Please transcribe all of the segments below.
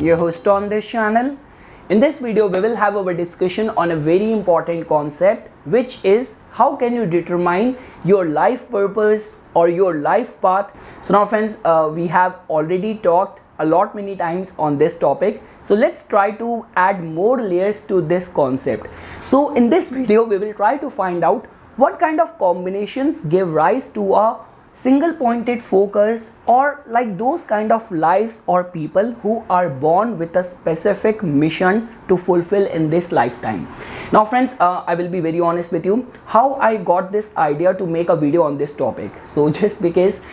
your host on this channel. In this video, we will have our discussion on a very important concept, which is how can you determine your life purpose or your life path. So now friends, we have already talked a lot many times on this topic. So let's try to add more layers to this concept. So in this video, we will try to find out what kind of combinations give rise to a single pointed focus, or like those kind of lives or people who are born with a specific mission to fulfill in this lifetime. Now friends, I will be very honest with you how I got this idea to make a video on this topic. So just because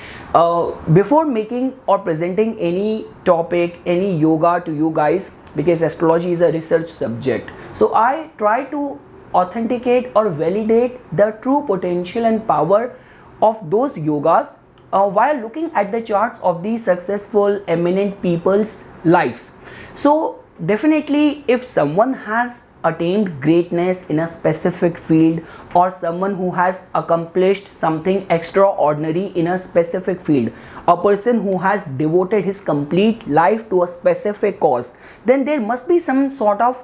before making or presenting any topic, any yoga to you guys, because astrology is a research subject, so I try to authenticate or validate the true potential and power of those yogas while looking at the charts of the successful eminent people's lives. So definitely, if someone has attained greatness in a specific field, or someone who has accomplished something extraordinary in a specific field, a person who has devoted his complete life to a specific cause, then there must be some sort of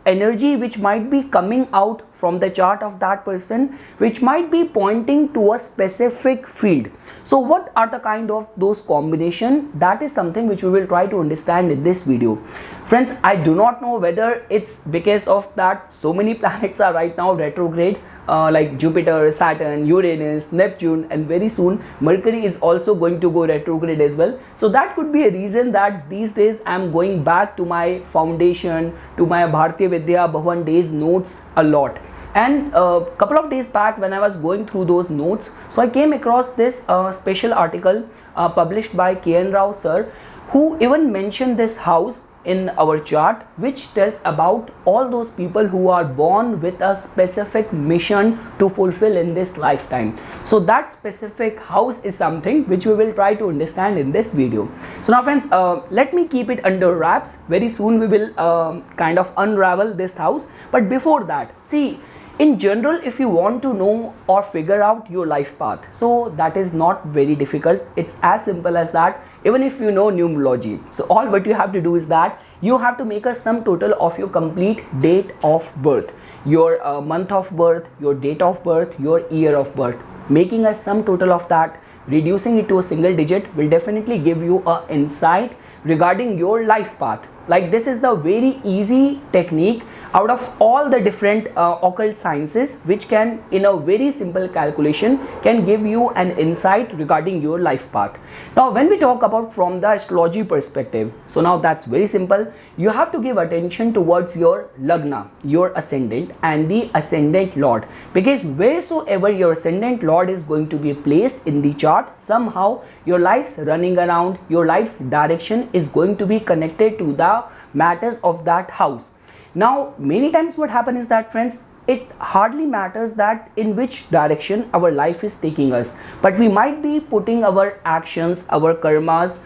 energy which might be coming out from the chart of that person, which might be pointing to a specific field. So what are the kind of those combination? That is something which we will try to understand in this video. Friends, I do not know whether it's because of that so many planets are right now retrograde, like Jupiter, Saturn, Uranus, Neptune, and very soon Mercury is also going to go retrograde as well. So that could be a reason that these days I am going back to my foundation, to my Bharatiya Vidya Bhavan days notes a lot. And a couple of days back when I was going through those notes, so I came across this special article published by K.N. Rao sir, who even mentioned this house in our chart, which tells about all those people who are born with a specific mission to fulfill in this lifetime. So that specific house is something which we will try to understand in this video. So now friends, let me keep it under wraps. Very soon we will kind of unravel this house. But before that, see, in general, if you want to know or figure out your life path, so that is not very difficult. It's as simple as that. Even if you know numerology, so all what you have to do is that you have to make a sum total of your complete date of birth, your month of birth, your date of birth, your year of birth. Making a sum total of that, reducing it to a single digit will definitely give you an insight regarding your life path. Like this is the very easy technique out of all the different occult sciences, which can in a very simple calculation can give you an insight regarding your life path. Now when we talk about from the astrology perspective, so now that's very simple. You have to give attention towards your lagna, your ascendant, and the ascendant lord, because wheresoever your ascendant lord is going to be placed in the chart, somehow your life's running around, your life's direction is going to be connected to the matters of that house. Now many times what happens is that friends, it hardly matters that in which direction our life is taking us, but we might be putting our actions, our karmas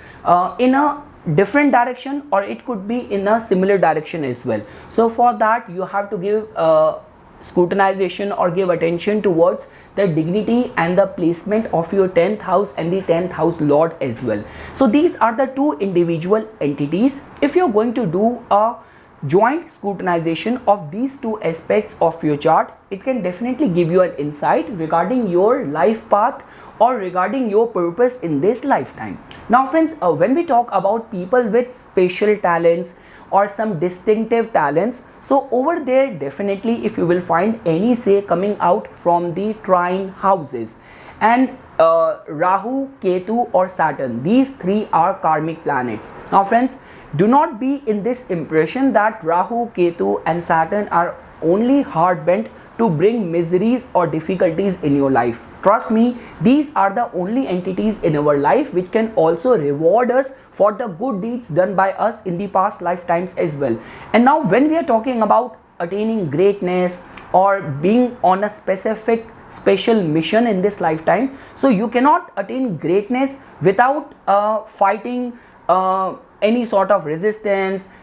in a different direction, or it could be in a similar direction as well. So for that you have to give scrutinization or give attention towards the dignity and the placement of your 10th house and the 10th house lord as well. So these are the two individual entities. If you're going to do a joint scrutinization of these two aspects of your chart, it can definitely give you an insight regarding your life path or regarding your purpose in this lifetime. Now friends, when we talk about people with special talents or some distinctive talents, so over there definitely if you will find any say coming out from the trine houses, and Rahu, Ketu or Saturn, these three are karmic planets. Now friends, do not be in this impression that Rahu, Ketu and Saturn are only hard bent to bring miseries or difficulties in your life. Trust me, these are the only entities in our life which can also reward us for the good deeds done by us in the past lifetimes as well. And now when we are talking about attaining greatness or being on a specific special mission in this lifetime, so you cannot attain greatness without fighting any sort of resistance,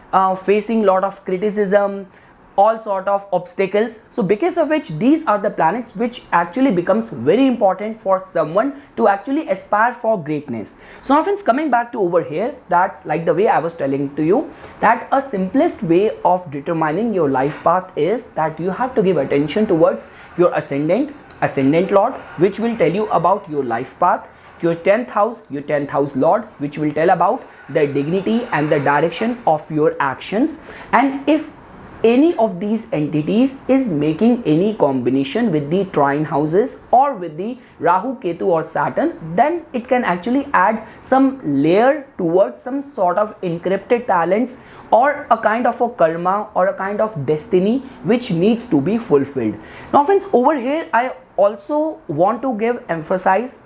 facing lot of criticism, all sort of obstacles. So because of which these are the planets which actually becomes very important for someone to actually aspire for greatness. So now friends, coming back to over here, that like the way I was telling to you, that a simplest way of determining your life path is that you have to give attention towards your ascendant lord, which will tell you about your life path, your 10th house lord, which will tell about the dignity and the direction of your actions. And if any of these entities is making any combination with the trine houses or with the Rahu, Ketu or Saturn, then it can actually add some layer towards some sort of encrypted talents or a kind of a karma or a kind of destiny which needs to be fulfilled. Now friends, over here I also want to give emphasis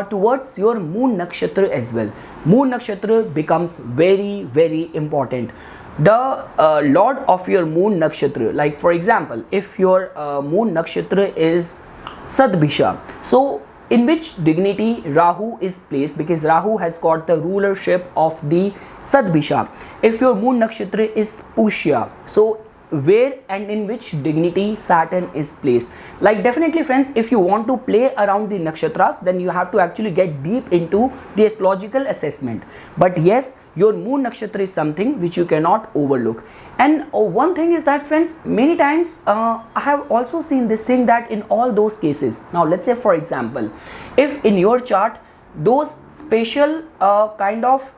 towards your moon nakshatra as well. Moon nakshatra becomes very important. The lord of your moon nakshatra, like for example, if your moon nakshatra is Sadbhisha, so in which dignity Rahu is placed, because Rahu has got the rulership of the Sadbhisha. If your moon nakshatra is Pushya, so where and in which dignity Saturn is placed. Like definitely friends, if you want to play around the nakshatras, then you have to actually get deep into the astrological assessment. But yes, your moon nakshatra is something which you cannot overlook. And one thing is that friends, many times I have also seen this thing, that in all those cases, now let's say for example, if in your chart those special kind of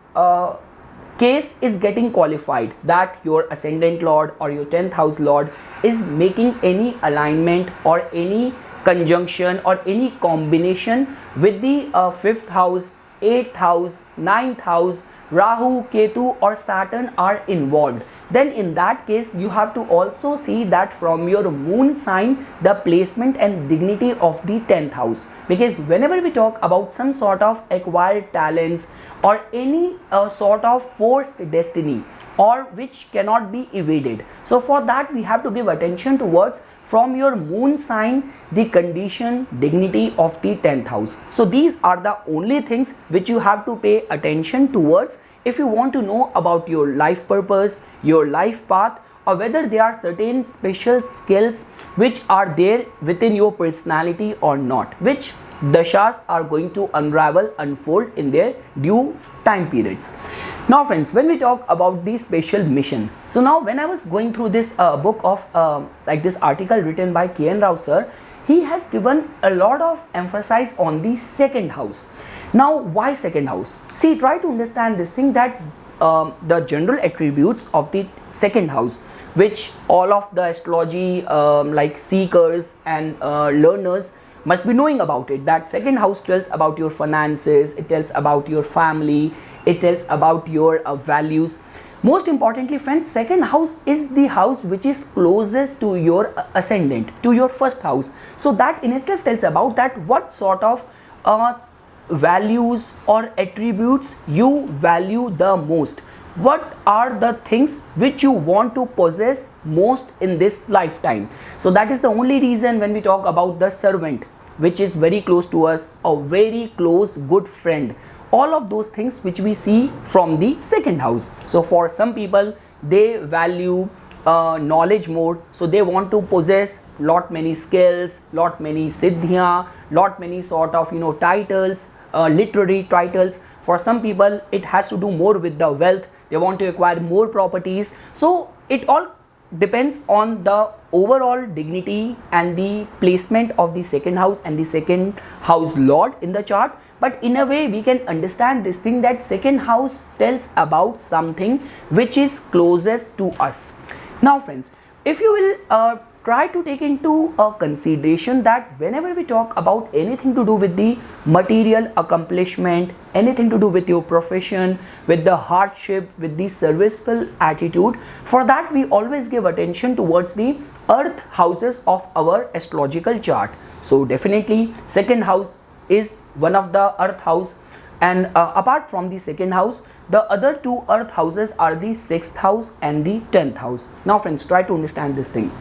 case is getting qualified, that your ascendant lord or your 10th house lord is making any alignment or any conjunction or any combination with the 5th house, 8th house, 9th house, Rahu, Ketu or Saturn are involved, then in that case you have to also see that from your moon sign the placement and dignity of the 10th house. Because whenever we talk about some sort of acquired talents or any sort of forced destiny or which cannot be evaded, so for that we have to give attention towards from your moon sign the condition, dignity of the 10th house. So these are the only things which you have to pay attention towards if you want to know about your life purpose, your life path, or whether there are certain special skills which are there within your personality or not, which dashas are going to unravel, unfold in their due time periods. Now friends, when we talk about the special mission, so now when I was going through this book of like this article written by K.N. Rao sir, he has given a lot of emphasis on the second house. Now why second house? See, try to understand this thing, that the general attributes of the second house, which all of the astrology like seekers and learners must be knowing about it, that second house tells about your finances, it tells about your family, it tells about your values. Most importantly friends, second house is the house which is closest to your ascendant, to your first house. So that in itself tells about that what sort of values or attributes you value the most. What are the things which you want to possess most in this lifetime? So that is the only reason when we talk about the servant, which is very close to us, a very close good friend, all of those things which we see from the second house. So for some people, they value knowledge more, so they want to possess lot many skills, lot many siddhya, lot many sort of titles, literary titles. For some people it has to do more with the wealth, they want to acquire more properties. So it all depends on the overall dignity and the placement of the second house and the second house lord in the chart. But in a way we can understand this thing, that second house tells about something which is closest to us. Now friends, if you will try to take into consideration that whenever we talk about anything to do with the material accomplishment, anything to do with your profession, with the hardship, with the serviceful attitude, for that we always give attention towards the earth houses of our astrological chart. So definitely second house is one of the earth house, and apart from the second house, the other two earth houses are the 6th house and the 10th house. Now friends, try to understand this thing,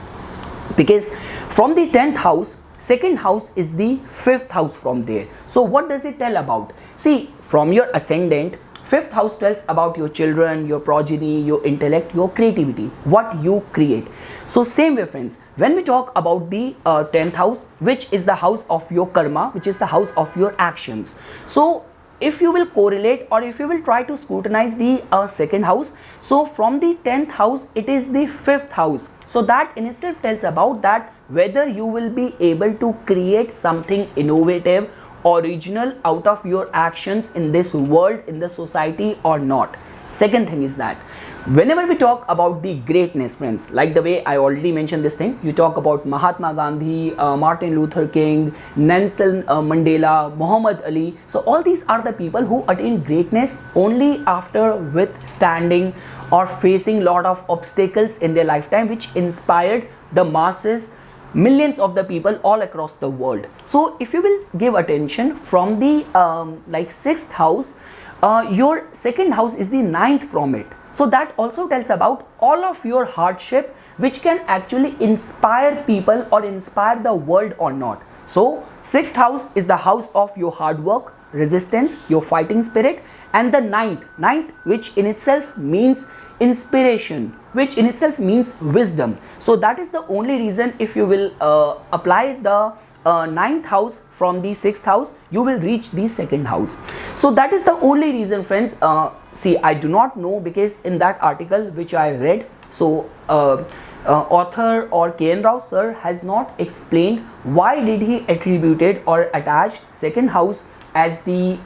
because from the 10th house, second house is the 5th house from there. So what does it tell about? See, from your ascendant, Fifth house tells about your children, your progeny, your intellect, your creativity, what you create. So same way friends, when we talk about the 10th house, which is the house of your karma, which is the house of your actions. So if you will correlate or if you will try to scrutinize the second house, so from the 10th house it is the 5th house. So that in itself tells about that whether you will be able to create something innovative, original out of your actions in this world, in the society or not. Second thing is that whenever we talk about the greatness friends, like the way I already mentioned this thing, you talk about Mahatma Gandhi, Martin Luther King, Nelson Mandela, Muhammad Ali. So all these are the people who attain greatness only after withstanding or facing lot of obstacles in their lifetime, which inspired the masses, millions of the people all across the world. So if you will give attention from the like 6th house, your second house is the 9th from it. So that also tells about all of your hardship which can actually inspire people or inspire the world or not. So 6th house is the house of your hard work, resistance, your fighting spirit, and the 9th which in itself means inspiration, which in itself means wisdom. So that is the only reason if you will apply the 9th house from the 6th house, you will reach the second house. So that is the only reason friends. See, I do not know because in that article which I read, so author or K.N. Rao sir has not explained why did he attributed or attached second house as the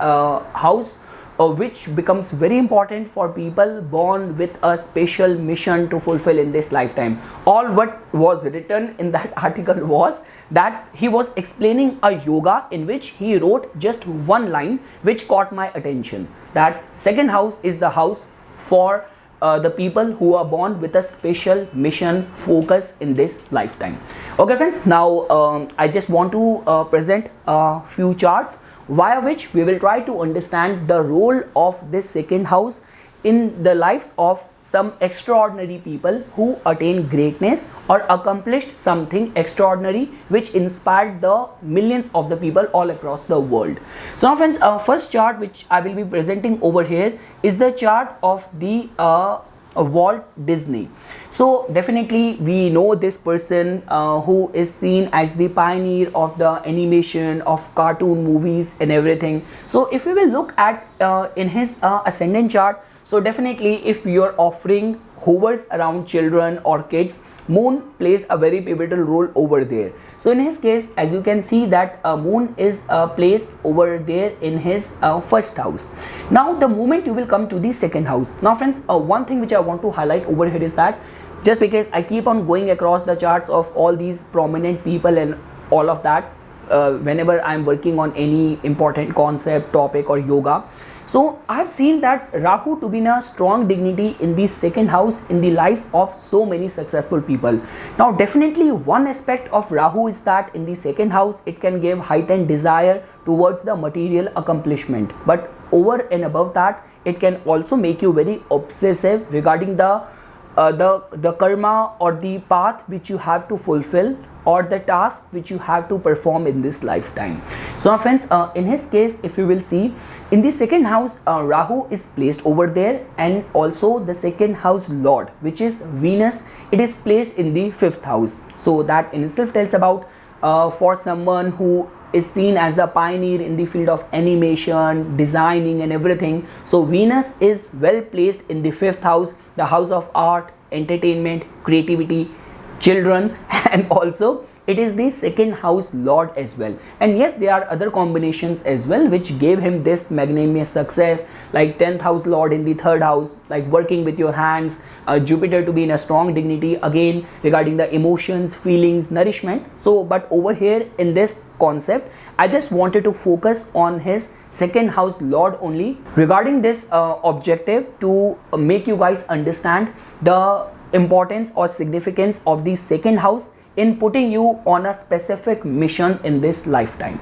house which becomes very important for people born with a special mission to fulfill in this lifetime. All what was written in that article was that he was explaining a yoga in which he wrote just one line which caught my attention, that second house is the house for the people who are born with a special mission focus in this lifetime. Okay friends, now I just want to present a few charts via which we will try to understand the role of this second house in the lives of some extraordinary people who attain greatness or accomplished something extraordinary which inspired the millions of the people all across the world. So now friends, first chart which I will be presenting over here is the chart of the Walt Disney. So definitely we know this person who is seen as the pioneer of the animation of cartoon movies and everything. So if we will look at in his ascendant chart, so definitely if you're offering hovers around children or kids, moon plays a very pivotal role over there. So in his case, as you can see that moon is placed over there in his first house. Now the moment you will come to the second house. Now friends, one thing which I want to highlight over here is that just because I keep on going across the charts of all these prominent people and all of that whenever I'm working on any important concept, topic or yoga. So I have seen that Rahu to be in a strong dignity in the second house in the lives of so many successful people. Now definitely one aspect of Rahu is that in the second house it can give heightened desire towards the material accomplishment. But over and above that, it can also make you very obsessive regarding the karma or the path which you have to fulfill or the task which you have to perform in this lifetime. So friends, in his case, if you will see in the second house, Rahu is placed over there, and also the second house lord, which is Venus, it is placed in the fifth house. So that in itself tells about for someone who is seen as the pioneer in the field of animation, designing and everything. So Venus is well placed in the fifth house, the house of art, entertainment, creativity, children, and also it is the second house lord as well. And yes, there are other combinations as well which gave him this magnanimous success, like 10th house lord in the third house, like working with your hands, Jupiter to be in a strong dignity again regarding the emotions, feelings, nourishment. So but over here in this concept, I just wanted to focus on his second house lord only regarding this objective to make you guys understand the importance or significance of the second house in putting you on a specific mission in this lifetime.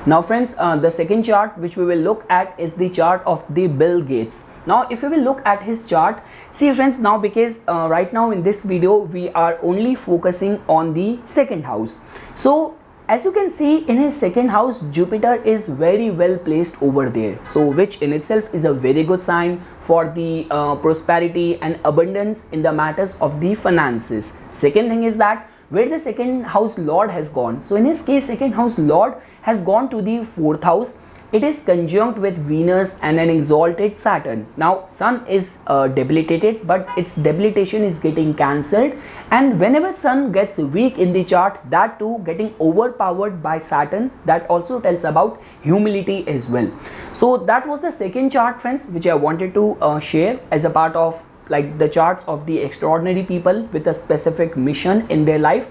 Now friends, the second chart which we will look at is the chart of the Bill Gates. Now if you will look at his chart, see friends, now because right now in this video we are only focusing on the second house. So as you can see, in his second house, Jupiter is very well placed over there. So which in itself is a very good sign for the prosperity and abundance in the matters of the finances. Second thing is that where the second house lord has gone. So in his case, second house lord has gone to the fourth house. It is conjunct with Venus and an exalted Saturn. Now Sun is debilitated, but its debilitation is getting cancelled, and whenever Sun gets weak in the chart, that too getting overpowered by Saturn, that also tells about humility as well. So that was the second chart, friends, which I wanted to share as a part of like the charts of the extraordinary people with a specific mission in their life.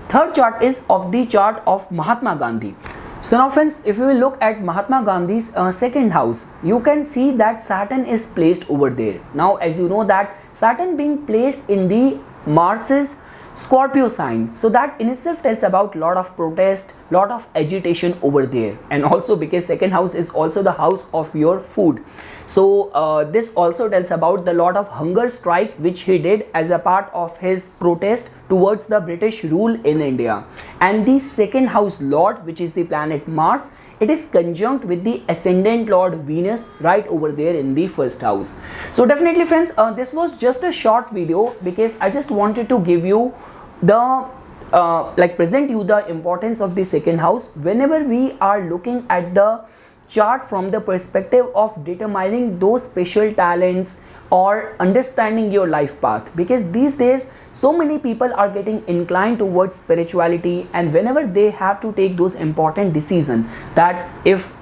Third chart is of the chart of Mahatma Gandhi. So now friends, if you will look at Mahatma Gandhi's second house, you can see that Saturn is placed over there. Now as you know that Saturn being placed in the Mars's Scorpio sign, so that in itself tells about lot of protest, lot of agitation over there, and also because second house is also the house of your food. So this also tells about the lot of hunger strike which he did as a part of his protest towards the British rule in India. And the second house lord, which is the planet Mars, it is conjunct with the ascendant lord Venus right over there in the first house. So definitely friends, this was just a short video because I just wanted to give you the present you the importance of the second house whenever we are looking at the chart from the perspective of determining those special talents or understanding your life path. Because these days so many people are getting inclined towards spirituality, and whenever they have to take those important decisions, that if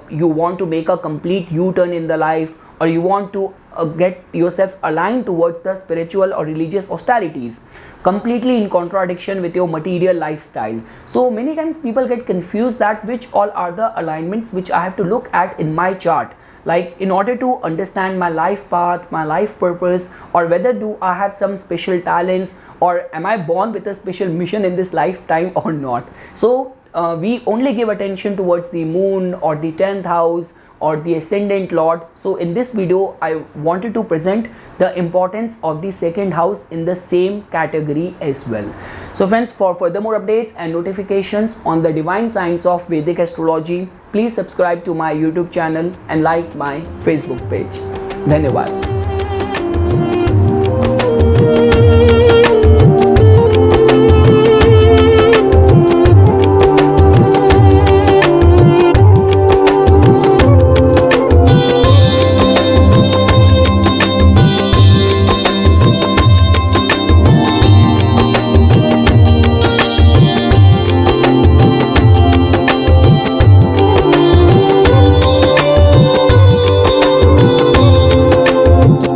you want to make a complete U-turn in the life, or you want to get yourself aligned towards the spiritual or religious austerities, completely in contradiction with your material lifestyle. So many times people get confused that which all are the alignments which I have to look at in my chart, like in order to understand my life path, my life purpose, or whether do I have some special talents, or am I born with a special mission in this lifetime or not. So we only give attention towards the moon or the 10th house or the ascendant lord. So in this video I wanted to present the importance of the second house in the same category as well. So friends, for further more updates and notifications on the divine science of Vedic astrology, please subscribe to my YouTube channel and like my Facebook page. Dhanyawad.